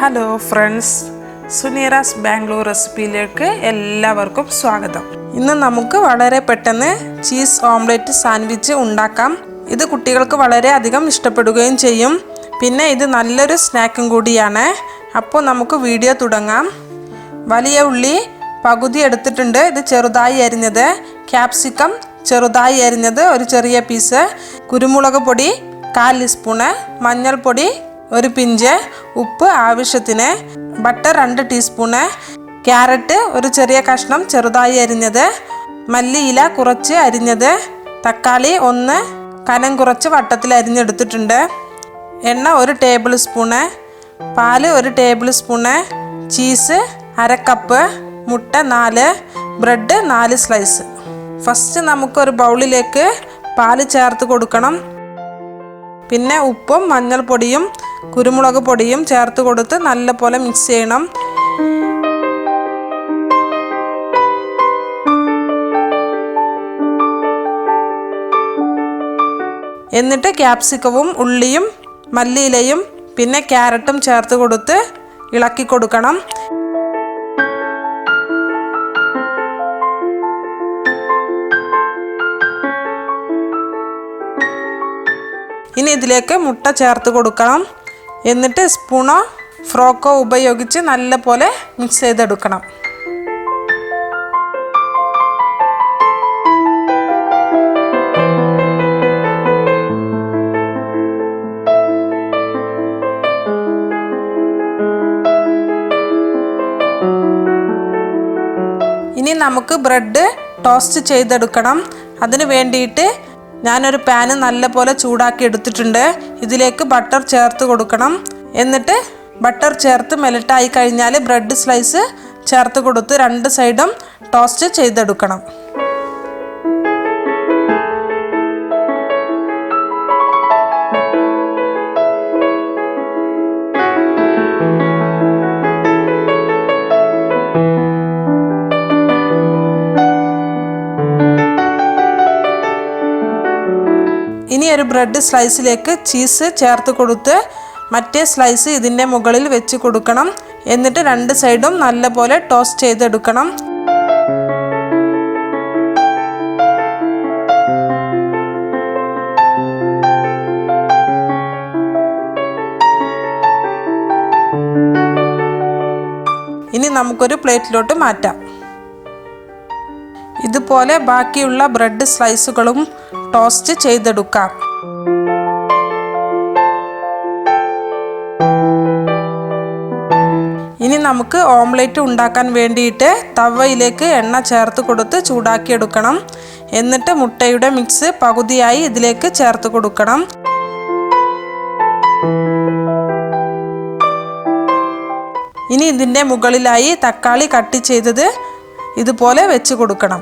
Hello friends, സുനീറാസ് Bangalore റെസിപ്പിയിലേക്ക് എല്ലാവർക്കും സ്വാഗതം. ഇന്ന് നമുക്ക് വളരെ പെട്ടെന്ന് ചീസ് ഓംലെറ്റ് സാൻഡ്വിച്ച് ഉണ്ടാക്കാം. ഇത് കുട്ടികൾക്ക് വളരെ അധികം ഇഷ്ടപ്പെടുകയും ചെയ്യും. പിന്നെ ഇത് നല്ലൊരു സ്നാക്കും കൂടിയാണ്. അപ്പോൾ നമുക്ക് വീഡിയോ തുടങ്ങാം. വലിയ ഉള്ളി പകുതി എടുത്തിട്ടുണ്ട്, ഇത് ചെറുതായി അരിഞ്ഞത്. ക്യാപ്സിക്കം ചെറുതായി അരിഞ്ഞത് ഒരു ചെറിയ പീസ്. കുരുമുളക് പൊടി 1/4 ടീസ്പൂണ്, മഞ്ഞൾപ്പൊടി ഒരു പിഞ്ച്, ഉപ്പ് ആവശ്യത്തിന്, ബട്ടർ 2 ടീസ്പൂണ്, ക്യാരറ്റ് ഒരു ചെറിയ കഷ്ണം ചെറുതായി അരിഞ്ഞത്, മല്ലിയില കുറച്ച് അരിഞ്ഞത്, തക്കാളി 1 കനം കുറച്ച് വട്ടത്തിൽ അരിഞ്ഞെടുത്തിട്ടുണ്ട്, എണ്ണ 1 ടേബിൾ സ്പൂണ്, പാല് 1 ടേബിൾ സ്പൂണ്, ചീസ് 1/2 കപ്പ്, മുട്ട 4, ബ്രെഡ് 4 സ്ലൈസ്. ഫസ്റ്റ് നമുക്കൊരു ബൗളിലേക്ക് പാല് ചേർത്ത് കൊടുക്കണം. പിന്നെ ഉപ്പും മഞ്ഞൾപ്പൊടിയും കുരുമുളക് പൊടിയും ചേർത്ത് കൊടുത്ത് നല്ലപോലെ മിക്സ് ചെയ്യണം. എന്നിട്ട് ക്യാപ്സിക്കവും ഉള്ളിയും മല്ലിയിലയും പിന്നെ ക്യാരറ്റും ചേർത്ത് കൊടുത്ത് ഇളക്കി കൊടുക്കണം. ഇനി ഇതിലേക്ക് മുട്ട ചേർത്ത് കൊടുക്കണം. എന്നിട്ട് സ്പൂണോ ഫ്രോക്കോ ഉപയോഗിച്ച് നല്ലപോലെ മിക്സ് ചെയ്തെടുക്കണം. ഇനി നമുക്ക് ബ്രെഡ് ടോസ്റ്റ് ചെയ്തെടുക്കണം. അതിന് വേണ്ടിയിട്ട് ഞാനൊരു പാന് നല്ലപോലെ ചൂടാക്കി എടുത്തിട്ടുണ്ട്. ഇതിലേക്ക് ബട്ടർ ചേർത്ത് കൊടുക്കണം. എന്നിട്ട് ബട്ടർ ചേർത്ത് മെൽറ്റായി കഴിഞ്ഞാൽ ബ്രെഡ് സ്ലൈസ് ചേർത്ത് കൊടുത്ത് 2 സൈഡും ടോസ്റ്റ് ചെയ്തെടുക്കണം. ഇനി ഒരു ബ്രെഡ് സ്ലൈസിലേക്ക് ചീസ് ചേർത്ത് കൊടുത്ത് മറ്റേ സ്ലൈസ് ഇതിൻ്റെ മുകളിൽ വെച്ച് കൊടുക്കണം. എന്നിട്ട് 2 സൈഡും നല്ലപോലെ ടോസ്റ്റ് ചെയ്തെടുക്കണം. ഇനി നമുക്കൊരു പ്ലേറ്റിലോട്ട് മാറ്റാം. ഇതുപോലെ ബാക്കിയുള്ള ബ്രെഡ് സ്ലൈസുകളും ടോസ്റ്റ് ചെയ്തെടുക്കാം. ഇനി നമുക്ക് ഓംലെറ്റ് ഉണ്ടാക്കാൻ വേണ്ടിയിട്ട് തവയിലേക്ക് എണ്ണ ചേർത്ത് കൊടുത്ത് ചൂടാക്കിയെടുക്കണം. എന്നിട്ട് മുട്ടയുടെ മിക്സ് പകുതിയായി ഇതിലേക്ക് ചേർത്ത് കൊടുക്കണം. ഇനി ഇതിൻ്റെ മുകളിലായി തക്കാളി കട്ട് ചെയ്തത് ഇതുപോലെ വെച്ച് കൊടുക്കണം.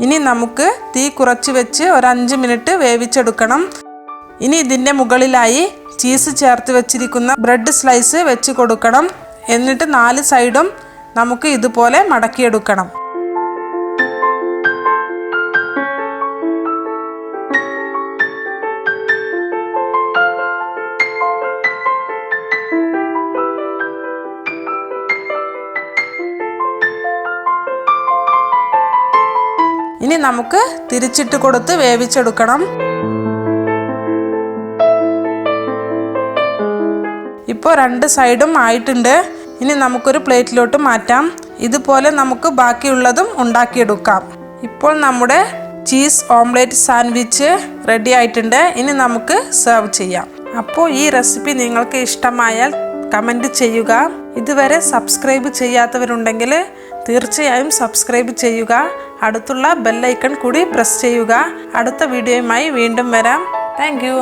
ഇനി നമുക്ക് തീ കുറച്ച് വെച്ച് ഒരു 5 മിനിറ്റ് വേവിച്ചെടുക്കണം. ഇനി ഇതിൻ്റെ മുകളിലായി ചീസ് ചേർത്ത് വെച്ചിരിക്കുന്ന ബ്രെഡ് സ്ലൈസ് വെച്ച് കൊടുക്കണം. എന്നിട്ട് 4 സൈഡും നമുക്ക് ഇതുപോലെ മടക്കിയെടുക്കണം. ഇനി നമുക്ക് തിരിച്ചിട്ട് കൊടുത്ത് വേവിച്ചെടുക്കണം. ഇപ്പോൾ 2 സൈഡും ആയിട്ടുണ്ട്. ഇനി നമുക്കൊരു പ്ലേറ്റിലോട്ട് മാറ്റാം. ഇതുപോലെ നമുക്ക് ബാക്കിയുള്ളതും ഉണ്ടാക്കിയെടുക്കാം. ഇപ്പോൾ നമ്മുടെ ചീസ് ഓംലെറ്റ് സാൻഡ്വിച്ച് റെഡി ആയിട്ടുണ്ട്. ഇനി നമുക്ക് സെർവ് ചെയ്യാം. അപ്പോൾ ഈ റെസിപ്പി നിങ്ങൾക്ക് ഇഷ്ടമായാൽ കമൻറ്റ് ചെയ്യുക. ഇതുവരെ സബ്സ്ക്രൈബ് ചെയ്യാത്തവരുണ്ടെങ്കിൽ തീർച്ചയായും സബ്സ്ക്രൈബ് ചെയ്യുക. അടുത്തുള്ള ബെൽ ഐക്കൺ കൂടി പ്രസ് ചെയ്യുക. അടുത്ത വീഡിയോയുമായി വീണ്ടും വരാം. Thank you.